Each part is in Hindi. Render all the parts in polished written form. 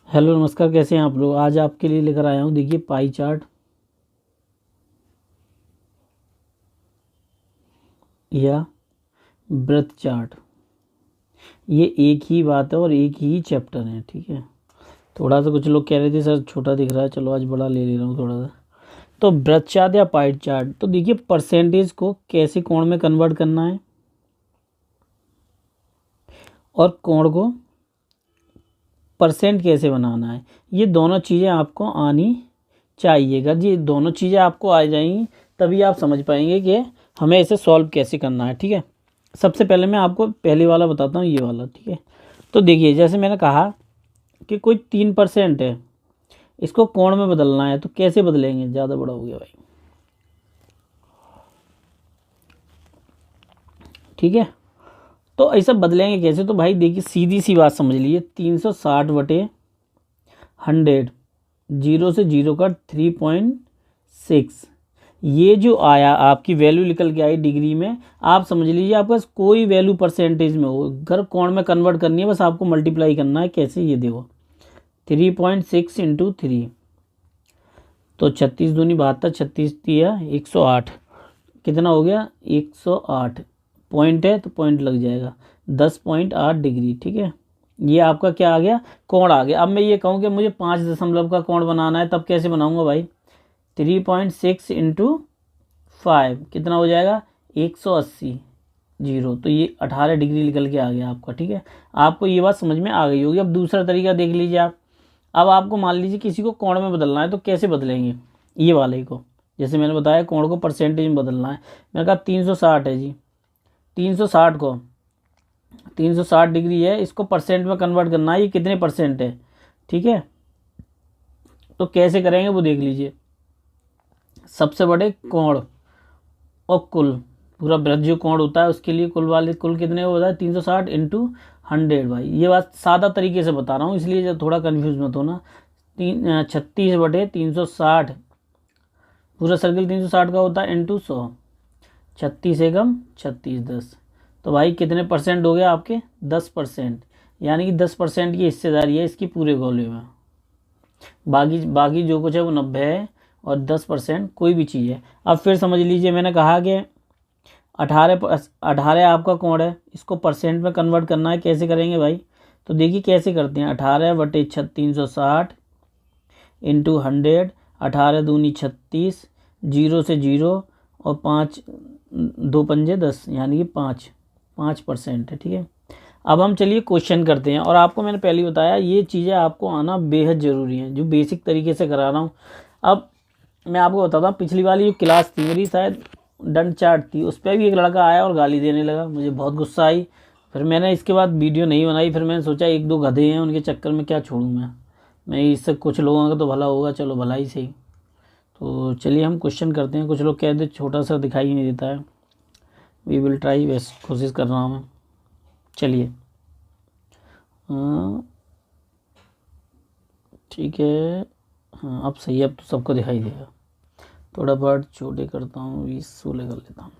हेलो नमस्कार, कैसे हैं आप लोग। आज आपके लिए लेकर आया हूँ, देखिए पाई चार्ट या ब्रेथ चार्ट। ये एक ही बात है और एक ही चैप्टर है, ठीक है। थोड़ा सा कुछ लोग कह रहे थे सर छोटा दिख रहा है, चलो आज बड़ा ले रहा हूँ थोड़ा सा। तो ब्रेथ चार्ट या पाई चार्ट, तो देखिए परसेंटेज को कैसे कोण में कन्वर्ट करना है और कोण को परसेंट कैसे बनाना है, ये दोनों चीज़ें आपको आनी चाहिए। अगर ये दोनों चीज़ें आपको आ जाएंगी तभी आप समझ पाएंगे कि हमें इसे सॉल्व कैसे करना है, ठीक है। सबसे पहले मैं आपको पहले वाला बताता हूँ, ये वाला, ठीक है। तो देखिए जैसे मैंने कहा कि कोई 3% है, इसको कोण में बदलना है, तो कैसे बदलेंगे। ज़्यादा बड़ा हो गया भाई, ठीक है। तो ऐसा बदलेंगे कैसे, तो भाई देखिए सीधी सी बात समझ लीजिए, 360/100, जीरो से जीरो का 3.6, ये जो आया आपकी वैल्यू निकल के आई डिग्री में। आप समझ लीजिए आपके पास कोई वैल्यू परसेंटेज में हो, घर कोण में कन्वर्ट करनी है, बस आपको मल्टीप्लाई करना है। कैसे, ये देखो 3.6 इंटू 3, तो 36 दूनी 72, 36 दिया 108, कितना हो गया 108। पॉइंट है तो पॉइंट लग जाएगा, 10.8 डिग्री, ठीक है। ये आपका क्या आ गया, कोण आ गया। अब मैं ये कहूँ कि मुझे 5 दशमलव का कोण बनाना है, तब कैसे बनाऊंगा भाई। 3.6 इंटू 5 कितना हो जाएगा 180, जीरो, तो ये 18 डिग्री निकल के आ गया आपका, ठीक है। आपको ये बात समझ में आ गई होगी। अब दूसरा तरीका देख लीजिए आप। अब आपको मान लीजिए किसी को कोण में बदलना है, तो कैसे बदलेंगे। ये वाले को, जैसे मैंने बताया कोण को परसेंटेज में बदलना है। मैंने कहा 360 है जी, 360 को 360 डिग्री है, इसको परसेंट में कन्वर्ट करना है, ये कितने परसेंट है, ठीक है। तो कैसे करेंगे वो देख लीजिए। सबसे बड़े कोण और कुल, पूरा वृत्त जो कोण होता है उसके लिए कुल वाले कुल कितने होता है 360 इंटू 100। भाई ये बात सादा तरीके से बता रहा हूँ, इसलिए जब थोड़ा कन्फ्यूज मत होना। 36/360, पूरा सर्किल 360 का होता है इंटू 100, 36 एकम 36 10, तो भाई कितने परसेंट हो गया आपके 10%। यानी कि 10% की हिस्सेदारी है इसकी पूरे गोले में। बाकी बाकी जो कुछ है वो 90 है और 10% कोई भी चीज़ है। अब फिर समझ लीजिए, मैंने कहा कि 18 आपका कोण है, इसको परसेंट में कन्वर्ट करना है। कैसे करेंगे भाई, तो देखिए कैसे करते हैं। 18/360 इंटू 100, 18 दूनी 36, जीरो से जीरो और 5 2 पंजे 10, यानी कि 5% है, ठीक है। अब हम चलिए क्वेश्चन करते हैं। और आपको मैंने पहले ही बताया ये चीज़ें आपको आना बेहद ज़रूरी है, जो बेसिक तरीके से करा रहा हूँ। अब मैं आपको बताता हूँ, पिछली वाली जो क्लास थी मेरी, शायद दंड चार्ट थी, उस पर भी एक लड़का आया और गाली देने लगा, मुझे बहुत गुस्सा आई। फिर मैंने इसके बाद वीडियो नहीं बनाई। फिर मैंने सोचा एक दो गधे हैं, उनके चक्कर में क्या छोड़ूँ मैं इससे कुछ लोगों का तो भला होगा, चलो भला ही सही। तो चलिए हम क्वेश्चन करते हैं। कुछ लोग कहते छोटा सा दिखाई नहीं देता है, वी विल ट्राई, वैसे कोशिश कर रहा हूँ मैं। चलिए ठीक है, हाँ अब सही है, अब तो सबको दिखाई देगा। थोड़ा बहुत छोटे करता हूँ, 20-16 कर लेता हूँ।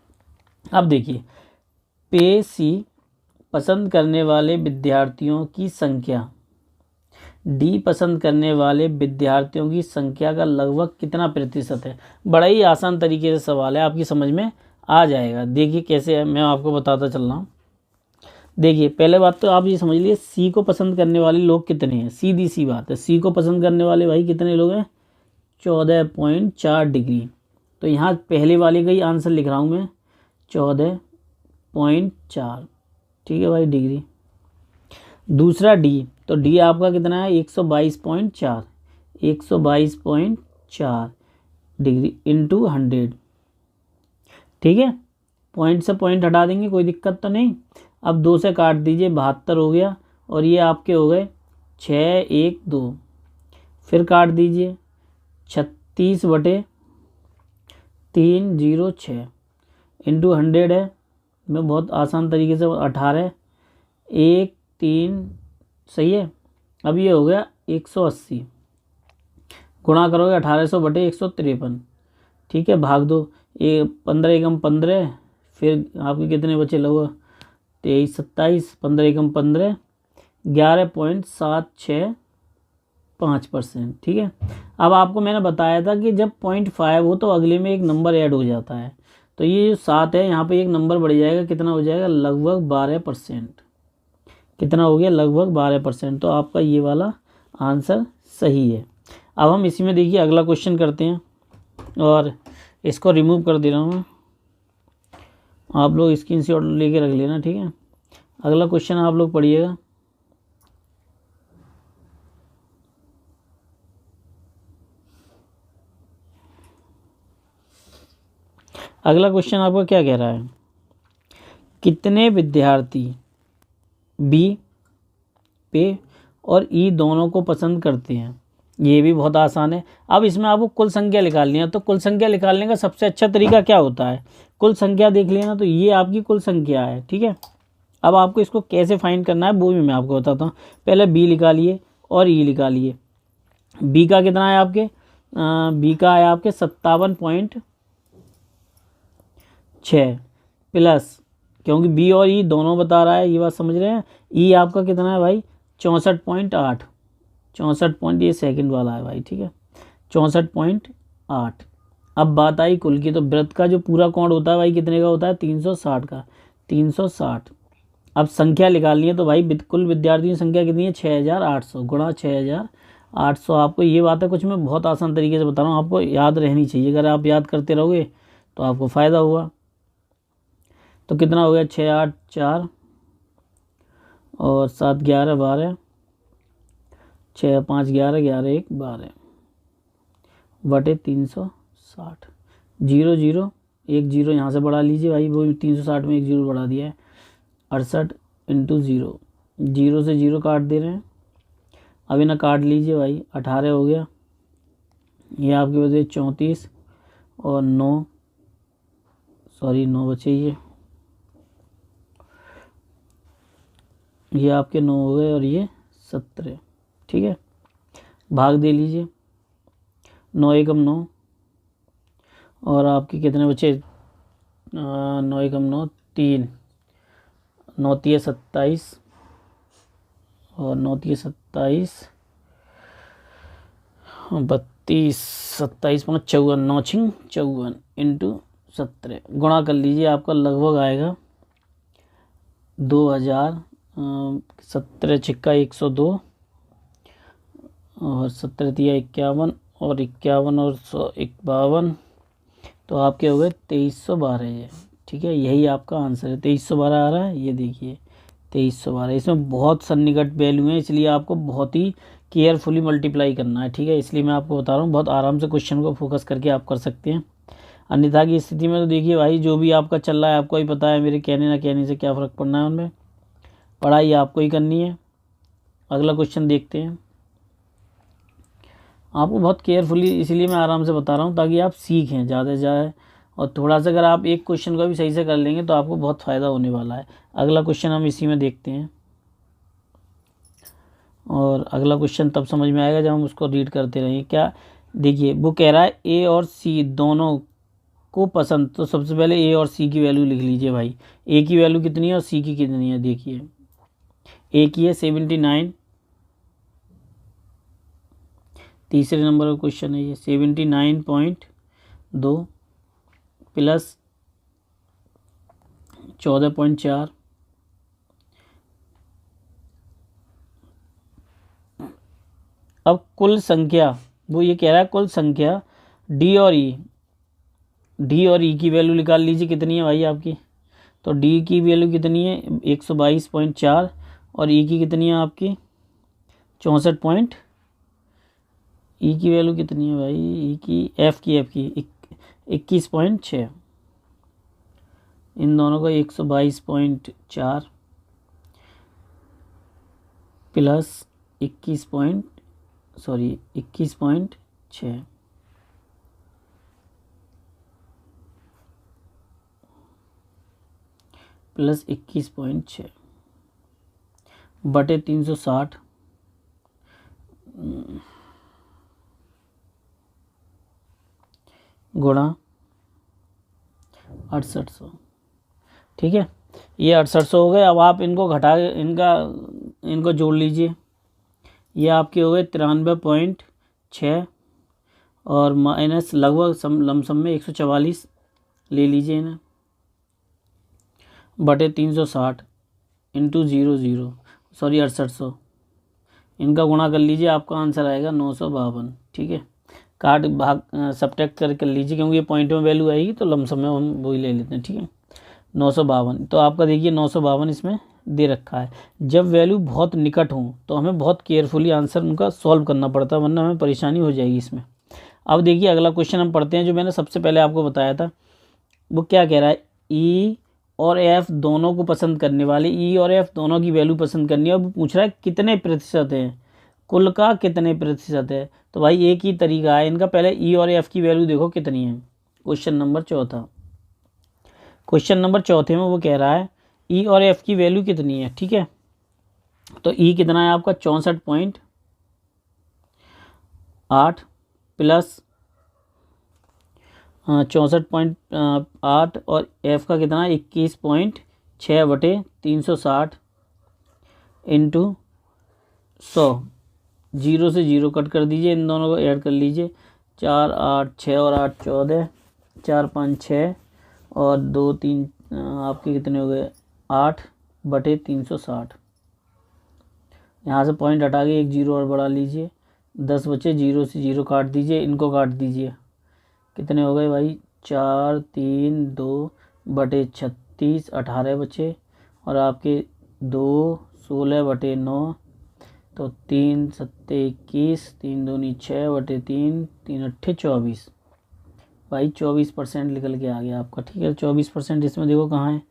अब देखिए, पे सी पसंद करने वाले विद्यार्थियों की संख्या डी पसंद करने वाले विद्यार्थियों की संख्या का लगभग कितना प्रतिशत है। बड़ा ही आसान तरीके से सवाल है, आपकी समझ में आ जाएगा। देखिए कैसे है, मैं आपको बताता चल रहा हूँ। देखिए पहले बात तो आप ये समझ लीजिए, सी को पसंद करने वाले लोग कितने हैं। सीधी सी बात है, सी को पसंद करने वाले भाई कितने लोग हैं, 14.4 डिग्री। तो यहाँ पहले वाले का ही आंसर लिख रहा हूँ मैं, 14.4, ठीक है भाई, डिग्री। दूसरा डी, तो डी आपका कितना है 122.4, 122.4 डिग्री इंटू 100, ठीक है। पॉइंट से पॉइंट हटा देंगे, कोई दिक्कत तो नहीं। अब 2 से काट दीजिए, 72 हो गया। और ये आपके हो गए 612, फिर काट दीजिए 36/306 इंटू 100 है। मैं बहुत आसान तरीके से 18 1 3, सही है। अब ये हो गया 180, गुणा करोगे 1800/153, ठीक है, भाग दो। ये 15 एकम 15, फिर आपके कितने बचे लगभग 23 27, 15 एकम 15, 11.76 5%। ठीक है, अब आपको मैंने बताया था कि जब 0.5 हो तो अगले में एक नंबर ऐड हो जाता है, तो ये जो 7 है यहाँ पे एक नंबर बढ़ जाएगा, कितना हो जाएगा, लगभग 12%। कितना हो गया, लगभग 12%। तो आपका ये वाला आंसर सही है। अब हम इसी में देखिए अगला क्वेश्चन करते हैं, और इसको रिमूव कर दे रहा हूँ मैं, आप लोग स्क्रीनशॉट लेके रख लेना। ठीक है, अगला क्वेश्चन आप लोग पढ़िएगा। अगला क्वेश्चन आपका क्या कह रहा है, कितने विद्यार्थी बी, पे और ई दोनों को पसंद करते हैं। ये भी बहुत आसान है। अब इसमें आपको कुल संख्या निकालनी है, तो कुल संख्या निकालने का सबसे अच्छा तरीका क्या होता है, कुल संख्या देख लेना। तो ये आपकी कुल संख्या है। ठीक है, अब आपको इसको कैसे फाइंड करना है वो भी मैं आपको बताता हूँ। पहले बी निकालिए और ई निकालिए। बी का कितना है आपके, बी का है आपके 57.6 प्लस, क्योंकि बी और ई दोनों बता रहा है, ये बात समझ रहे हैं। ई आपका कितना है भाई, 64.8, 64 ये सेकंड वाला है भाई। ठीक है, 64.8। अब बात आई कुल की, तो वृत्त का जो पूरा कोण होता है भाई कितने का होता है, 360 का, 360। अब संख्या निकालनी है, तो भाई कुल विद्यार्थियों की संख्या कितनी है, 6800 गुणा 6800। आपको ये बात है कुछ मैं बहुत आसान तरीके से बता रहा हूँ, आपको याद रहनी चाहिए। अगर आप याद करते रहोगे तो आपको फ़ायदा होगा। तो कितना हो गया, 6 8 4 और 7 11 12, 6 5 11 11 1 12 बटे 360। 0 0 1 0 यहाँ से बढ़ा लीजिए भाई, वो 360 में 1 0 बढ़ा दिया है। 68 इंटू 0, 0 से 0 काट दे रहे हैं। अब इन्हें काट लीजिए भाई, 18 हो गया। ये आपके बचे 34 और 9, सॉरी 9 बचे ये आपके 9 हो गए और ये 17। ठीक है, भाग दे लीजिए, 9 एकम 9 और आपके कितने बचे, 9 एकम 9 3, 9 3 27 और 9 3 27 32, 27 5 54, 9 6 54 इंटू 17 गुणा कर लीजिए, आपका लगभग आएगा 2000। 17 छिक्का 102 और 17 तिया 51 और 51 और 52, तो आपके हो गए 2312 ये। ठीक है, यही आपका आंसर है। 2312 आ रहा है, ये देखिए 2312। इसमें बहुत सन्निकट वैल्यू है, इसलिए आपको बहुत ही केयरफुली मल्टीप्लाई करना है। ठीक है, इसलिए मैं आपको बता रहा हूँ, बहुत आराम से क्वेश्चन को फोकस करके आप कर सकते हैं। अन्यथा की स्थिति में तो देखिए भाई, जो भी आपका चल रहा है आपको ही पता है, मेरे कहने ना कहने से क्या फ़र्क पड़ना है उनमें। पढ़ाई आपको ही करनी है। अगला क्वेश्चन देखते हैं। आपको बहुत केयरफुली इसलिए मैं आराम से बता रहा हूँ, ताकि आप सीखें ज़्यादा से ज़्यादा, और थोड़ा सा अगर आप एक क्वेश्चन का भी सही से कर लेंगे तो आपको बहुत फ़ायदा होने वाला है। अगला क्वेश्चन हम इसी में देखते हैं, और अगला क्वेश्चन तब समझ में आएगा जब हम उसको रीड करते रहें। क्या देखिए, वो कह रहा है ए और सी दोनों को पसंद। तो सबसे पहले ए और सी की वैल्यू लिख लीजिए भाई। ए की वैल्यू कितनी है और सी की कितनी है, देखिए। ए की है 79, तीसरे नंबर का क्वेश्चन है ये, 79.2 प्लस 14.4। अब कुल संख्या, वो ये कह रहा है कुल संख्या डी और ई, डी और ई की वैल्यू निकाल लीजिए कितनी है भाई आपकी। तो डी की वैल्यू कितनी है, 122.4, और ई की कितनी है आपकी 64 ई की वैल्यू कितनी है भाई, ई की एफ की 21.6। इन दोनों का 122.4 प्लस 21.6 प्लस 21.6 बटे 360 गुणा 6800। ठीक है, ये 6800 हो गए। अब आप इनको घटा इनको जोड़ लीजिए। ये आपके हो गए 93.6 और माइनस लगभग लमसम में 144 ले लीजिए इन्हें बटे 360 इंटू 00 सॉरी 6800 इनका गुणा कर लीजिए, आपका आंसर आएगा 952। ठीक है, काट भाग सब्ट्रैक्ट कर लीजिए, क्योंकि ये पॉइंट में वैल्यू आएगी तो लमसम में हम वही ले लेते हैं। ठीक है, 952 तो आपका देखिए 952 इसमें दे रखा है। जब वैल्यू बहुत निकट हो तो हमें बहुत केयरफुली आंसर उनका सॉल्व करना पड़ता है, वरना हमें परेशानी हो जाएगी इसमें। अब देखिए अगला क्वेश्चन हम पढ़ते हैं, जो मैंने सबसे पहले आपको बताया था। वो क्या कह रहा है, ई और एफ दोनों को पसंद करने वाले, ई और एफ दोनों की वैल्यू पसंद करनी है। अब पूछ रहा है कितने प्रतिशत है, कुल का कितने प्रतिशत है। तो भाई एक ही तरीका है इनका, पहले ई और एफ की वैल्यू देखो कितनी है। क्वेश्चन नंबर चौथे में वो कह रहा है ई और एफ की वैल्यू कितनी है। ठीक है, तो ई कितना है आपका 64.8 प्लस 64.8 और एफ का कितना 21.6 बटे 360 इंटू 100। 0 से 0 कट कर दीजिए, इन दोनों को ऐड कर लीजिए। 4 8 6 और 8 14, 4 5 6 और 2 3 आपके कितने हो गए 8 बटे 360। यहाँ से पॉइंट हटा के एक 0 और बढ़ा लीजिए, 10 बचे। 0 से 0 काट दीजिए, इनको काट दीजिए, कितने हो गए भाई 4 3 2 बटे 36, 18 बचे। और आपके 2 16 बटे 9, तो 3 7 21, 3 दूनी 6 बटे 3, 3 अट्ठे 24। भाई 24% निकल के आ गया आपका। ठीक है, 24% इसमें देखो कहाँ है,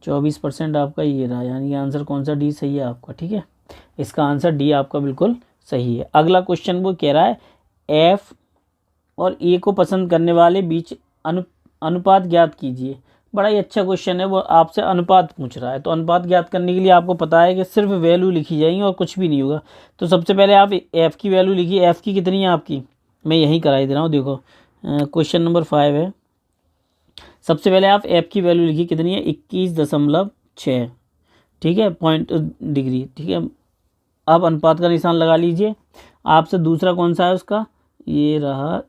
24% आपका ये रहा, यानी कि आंसर कौन सा डी सही है आपका। ठीक है, इसका आंसर डी आपका बिल्कुल सही है। अगला क्वेश्चन वो कह रहा है एफ और ए को पसंद करने वाले बीच अनुपात ज्ञात कीजिए। बड़ा ही अच्छा क्वेश्चन है, वो आपसे अनुपात पूछ रहा है। तो अनुपात ज्ञात करने के लिए आपको पता है कि सिर्फ वैल्यू लिखी जाएगी और कुछ भी नहीं होगा। तो सबसे पहले आप एफ़ की वैल्यू लिखिए। एफ़ की कितनी है आपकी, मैं यहीं कराई दे रहा हूँ, देखो क्वेश्चन नंबर 5 है। सबसे पहले आप एफ़ की वैल्यू लिखिए, कितनी है 21.6। ठीक है, पॉइंट डिग्री। ठीक है, अब अनुपात का निशान लगा लीजिए। आपसे दूसरा कौन सा है उसका, ये रहा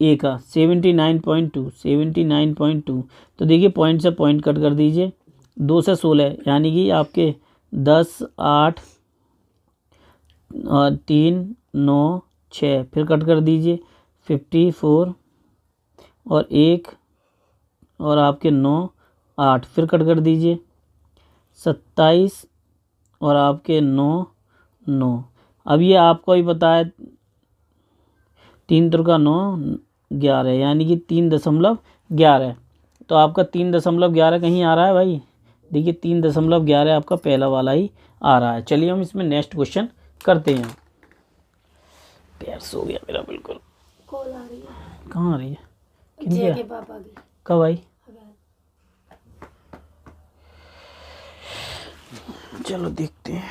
ए का 79.2। तो देखिए पॉइंट से पॉइंट कट कर दीजिए, 2 से 16 यानी कि आपके 10 8 और 3 9 6, फिर कट कर दीजिए 54 और 1 और आपके 9 8, फिर कट कर दीजिए 27 और आपके 9 9। अब ये आपको ही पता है 3 त्रिका 9 11, यानी कि 3.11। तो आपका 3.11 कहीं आ रहा है भाई, देखिए 3.11 आपका पहला वाला ही आ रहा है। चलिए हम इसमें नेक्स्ट क्वेश्चन करते हैं। पैर सो गया मेरा बिल्कुल। कॉल आ रही है। कहाँ आ रही है, जय के पापा की। कब आई, चलो देखते हैं,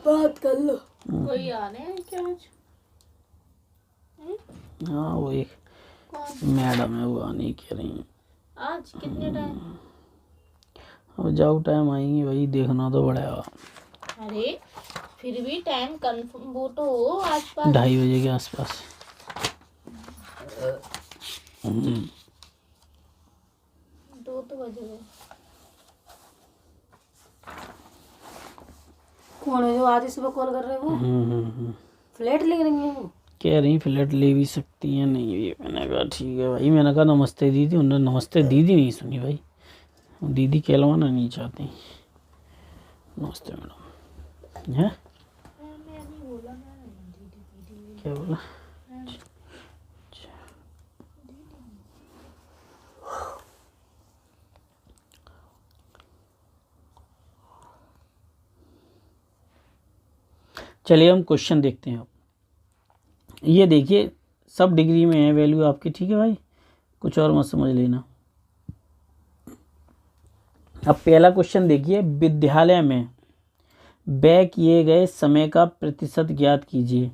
बात कर लो। कोई आ रहे हैं क्या आज? हाँ वो एक मैडम है, वो आने कह रही हैं। आज कितने टाइम? अब जाओ टाइम आएंगी भाई, देखना तो पड़ेगा। अरे फिर भी टाइम कंफर्म वो तो हो आसपास, 2:30 बजे के आसपास। 2 तो बज गए। कौन है जो आज सुबह कॉल कर रहे हैं? वो फ्लैट ले रही है, वो कह रही फ्लैट ले भी सकती हैं, नहीं भी। मैंने कहा ठीक है भाई, मैंने कहा नमस्ते दीदी, उन्होंने नमस्ते दीदी नहीं सुनी भाई, दीदी कहलवाना नहीं चाहती। नमस्ते मैडम है, क्या बोला, चलिए हम क्वेश्चन देखते हैं। ये देखिए सब डिग्री में है वैल्यू आपकी। ठीक है भाई, कुछ और मत समझ लेना। अब पहला क्वेश्चन देखिए, विद्यालय में व्यय किए गए समय का प्रतिशत ज्ञात कीजिए।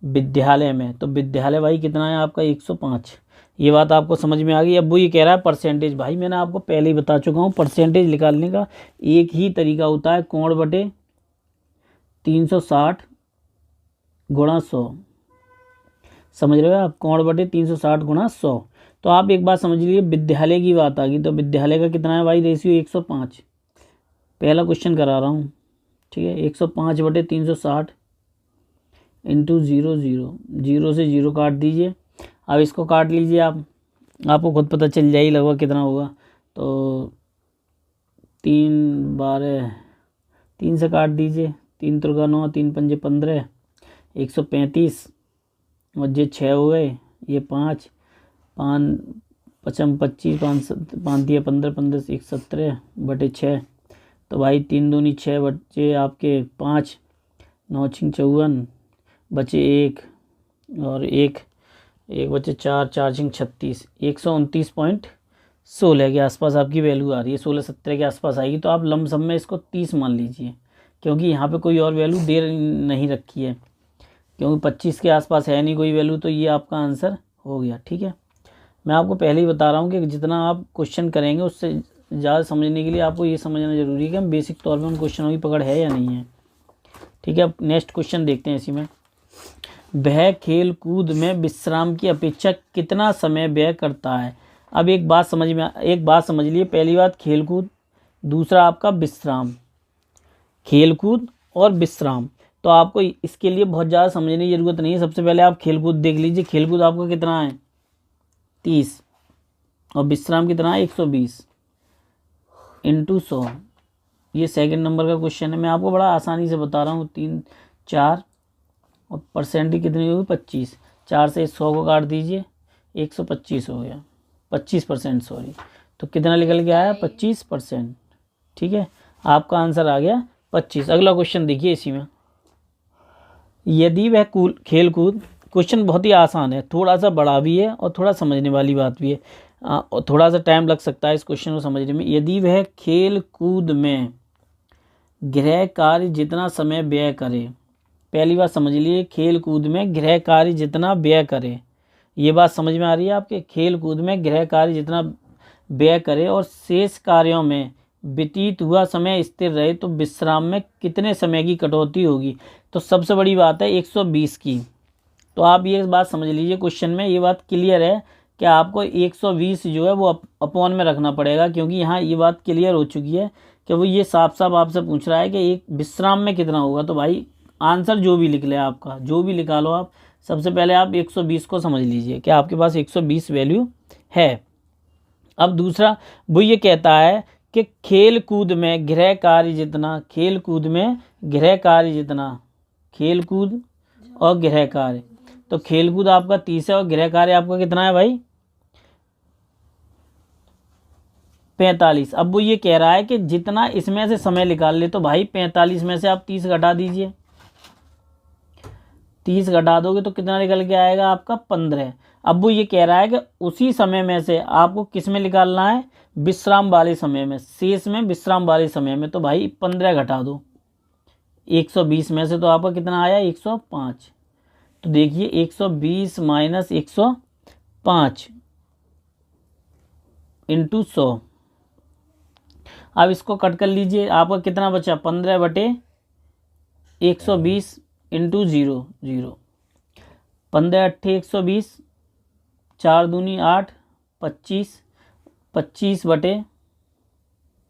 विद्यालय में, तो विद्यालय भाई कितना है आपका 105। ये बात आपको समझ में आ गई। अब वो ये कह रहा है परसेंटेज। भाई मैंने आपको पहले ही बता चुका हूँ, परसेंटेज निकालने का एक ही तरीका होता है, कोण बटे 360 गुणा 100, समझ रहे हो आप, कोण बटे 360 गुणा 100। तो आप एक बात समझ लीजिए, विद्यालय की बात आ गई तो विद्यालय का कितना है भाई रेशियो 105। पहला क्वेश्चन करा रहा हूँ, ठीक है। 105 बटे 360 इंटू 0 0, 0 से 0 काट दीजिए। अब इसको काट लीजिए आप, आपको खुद पता चल जाएगी लगभग कितना होगा। तो 3 12, 3 से काट दीजिए, 3 त्रिका 9, 3 पंजे 15, 135 और ये 6 हो गए, ये 5 5 पचम 25, 5 दिया 15, 15 से 17 बटे 6। तो भाई 3 दूनी 6 बचे आपके 5, 9 छिंग 54 बचे 1 और 1 बचे 4, 4 छिंग 36, 129.16 के आसपास आपकी वैल्यू आ रही है। 16-17 के आसपास आएगी। तो आप लमसम में इसको 30 मान लीजिए, क्योंकि यहाँ पे कोई और वैल्यू दे नहीं रखी है, क्योंकि 25 के आसपास है नहीं कोई वैल्यू। तो ये आपका आंसर हो गया, ठीक है। मैं आपको पहले ही बता रहा हूँ कि जितना आप क्वेश्चन करेंगे उससे ज़्यादा समझने के लिए आपको ये समझना जरूरी है कि हम बेसिक तौर पे उन क्वेश्चनों की पकड़ है या नहीं है, ठीक है। अब नेक्स्ट क्वेश्चन देखते हैं इसी में। वह खेल कूद में विश्राम की अपेक्षा कितना समय व्यय करता है। अब एक बात समझ लीजिए, पहली बात खेलकूद, दूसरा आपका विश्राम। खेलकूद और विश्राम, तो आपको इसके लिए बहुत ज़्यादा समझने की ज़रूरत नहीं है। सबसे पहले आप खेलकूद देख लीजिए। खेलकूद आपका कितना है 30 और विश्राम कितना है 120 इंटू 100। ये सेकंड नंबर का क्वेश्चन है। मैं आपको बड़ा आसानी से बता रहा हूँ। 3 4 और परसेंट की कितनी होगी 25, 4 से 100 को काट दीजिए, 125 हो गया, 25% सॉरी। तो कितना निकल के आया 25%, ठीक है। आपका आंसर आ गया 25। अगला क्वेश्चन देखिए इसी में। यदि वह खेल कूद, क्वेश्चन बहुत ही आसान है, थोड़ा सा बड़ा भी है और थोड़ा समझने वाली बात भी है, और थोड़ा सा टाइम लग सकता है इस क्वेश्चन को समझने में। यदि वह खेल कूद में गृह कार्य जितना समय व्यय करे, पहली बात समझ लीजिए, खेल कूद में गृह कार्य जितना व्यय करे, ये बात समझ में आ रही है आपके। खेल कूद में गृह कार्य जितना व्यय करे और शेष कार्यों में व्यतीत हुआ समय स्थिर रहे तो विश्राम में कितने समय की कटौती होगी। तो सबसे बड़ी बात है 120 की। तो आप ये बात समझ लीजिए, क्वेश्चन में ये बात क्लियर है कि आपको 120 जो है वो अपॉन में रखना पड़ेगा, क्योंकि यहाँ ये बात क्लियर हो चुकी है कि वो ये साफ साफ आपसे पूछ रहा है कि एक विश्राम में कितना होगा। तो भाई आंसर जो भी लिख ले, आपका जो भी निकालो लो आप, सबसे पहले आप 120 को समझ लीजिए कि आपके पास 120 वैल्यू है। अब दूसरा वो ये कहता है कि खेल कूद में गृह कार्य जितना, खेल कूद में गृह कार्य जितना, खेल कूद और गृह कार्य, तो खेल कूद आपका 30 है और गृह कार्य आपका कितना है भाई 45। अब वो ये कह रहा है कि जितना इसमें से समय निकाल ले, तो भाई 45 में से आप 30 घटा दीजिए, 30 घटा दोगे तो कितना निकल के आएगा आपका 15। अब वो ये कह रहा है कि उसी समय में से आपको किस में निकालना है, विश्राम वाले समय में, शेष में विश्राम वाले समय में। तो भाई 15 घटा दो 120 में से, तो आपका कितना आया 105। तो देखिए 120 माइनस 105 इंटू 100। अब इसको कट कर लीजिए, आपका कितना बचा 15 बटे 120 इंटू 0 0, 15 अट्ठे 120, 4 दूनी 8, 25, 25 बटे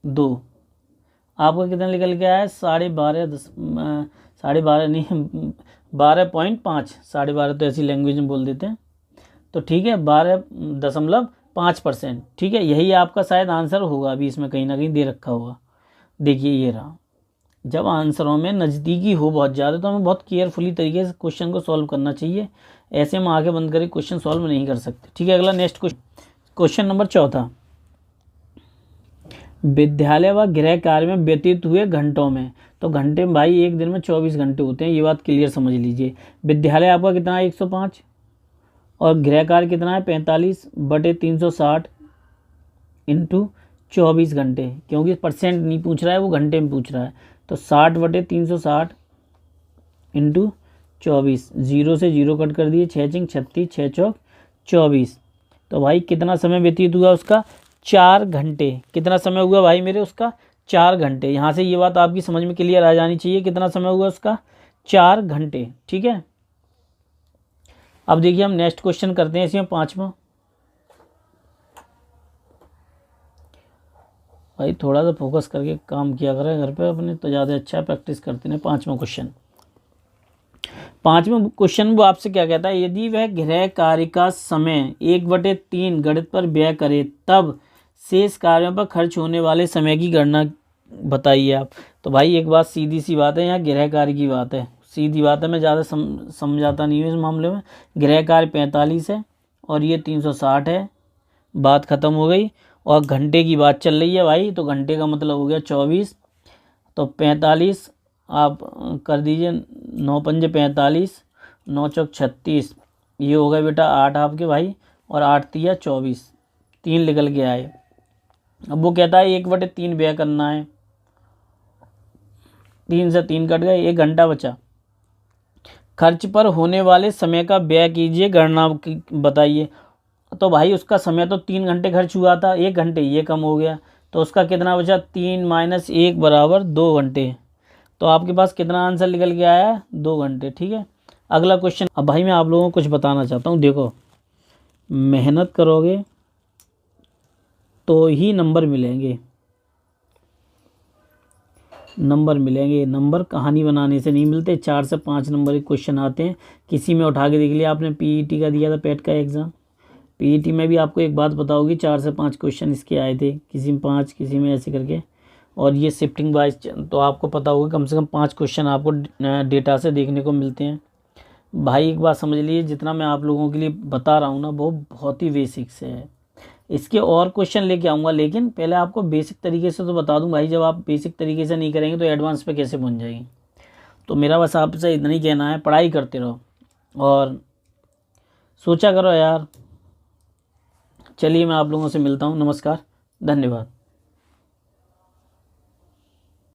2, आपका कितना निकल के आया 12.5, 12.5 नहीं 12.5, 12.5 तो ऐसी लैंग्वेज में बोल देते हैं। तो ठीक है 12.5%, ठीक है। यही आपका शायद आंसर होगा, अभी इसमें कहीं ना कहीं दे रखा होगा। देखिए ये रहा। जब आंसरों में नज़दीकी हो बहुत ज़्यादा तो हमें बहुत केयरफुली तरीके से क्वेश्चन को सॉल्व करना चाहिए। ऐसे हम आगे बंद करके क्वेश्चन सॉल्व नहीं कर सकते, ठीक है। अगला नेक्स्ट क्वेश्चन नंबर 4। विद्यालय व गृह कार्य में व्यतीत हुए घंटों में, तो घंटे में भाई एक दिन में 24 घंटे होते हैं, ये बात क्लियर समझ लीजिए। विद्यालय आपका कितना है 105 और गृह कार्य कितना है 45 बटे 360 इंटू 24 घंटे, क्योंकि परसेंट नहीं पूछ रहा है, वो घंटे में पूछ रहा है। तो 60 बटे 360 इंटू 24, 0 से 0 कट कर दिए, 6 छिंग 36, 6 चौक 24। तो भाई कितना समय व्यतीत हुआ उसका 4 घंटे। कितना समय हुआ भाई मेरे उसका 4 घंटे। यहाँ से ये बात आपकी समझ में क्लियर आ जानी चाहिए, कितना समय हुआ उसका 4 घंटे, ठीक है। अब देखिए हम नेक्स्ट क्वेश्चन करते हैं इसमें 5वां। भाई थोड़ा सा फोकस करके काम किया करें घर पे अपने, तो ज़्यादा अच्छा प्रैक्टिस करते हैं। 5वां क्वेश्चन, 5वां क्वेश्चन वो आपसे क्या कहता है, यदि वह गृह कार्य का समय 1/3 गणित पर व्यय करे तब शेष कार्यों पर खर्च होने वाले समय की गणना बताइए आप। तो भाई एक बात सीधी सी बात है, यहाँ गृह कार्य की बात है, सीधी बात है, मैं ज़्यादा समझाता नहीं हूँ इस मामले में। गृह कार्य 45 है और ये 360 है, बात ख़त्म हो गई। और घंटे की बात चल रही है भाई, तो घंटे का मतलब हो गया 24, तो 45 आप कर दीजिए, 9 पंजे 45, 9 चौक 36, ये हो गए बेटा 8 आपके भाई, और 8 तिया 24, 3 निकल के आए। अब वो कहता है 1/3 व्यय करना है, 3 से 3 कट गए, 1 घंटा बचा। खर्च पर होने वाले समय का व्यय कीजिए, गणना बताइए। तो भाई उसका समय तो 3 घंटे खर्च हुआ था, 1 घंटे ये कम हो गया, तो उसका कितना बचा, 3 - 1 बराबर 2 घंटे। तो आपके पास कितना आंसर निकल के आया है, 2 घंटे। ठीक है, अगला क्वेश्चन। अब भाई मैं आप लोगों को कुछ बताना चाहता हूँ, देखो मेहनत करोगे तो ही नंबर मिलेंगे, नंबर मिलेंगे। नंबर कहानी बनाने से नहीं मिलते, 4 से 5 नंबर के क्वेश्चन आते हैं। किसी में उठा के देख लिया आपने, पीईटी का दिया था, पेट का एग्ज़ाम, पीईटी में भी आपको एक बात बताओगी, 4 से 5 क्वेश्चन इसके आए थे, किसी में 5, किसी में ऐसे करके। और ये शिफ्टिंग वाइज तो आपको पता होगा कम से कम 5 क्वेश्चन आपको डेटा से देखने को मिलते हैं। भाई एक बात समझ लीजिए, जितना मैं आप लोगों के लिए बता रहा हूँ ना, वो बहुत ही बेसिक से है। इसके और क्वेश्चन लेके आऊँगा, लेकिन पहले आपको बेसिक तरीके से तो बता दूँ भाई, जब आप बेसिक तरीके से नहीं करेंगे तो एडवांस पे कैसे पहुँच जाएगी। तो मेरा बस आपसे इतना ही कहना है, पढ़ाई करते रहो और सोचा करो यार। चलिए मैं आप लोगों से मिलता हूँ, नमस्कार, धन्यवाद।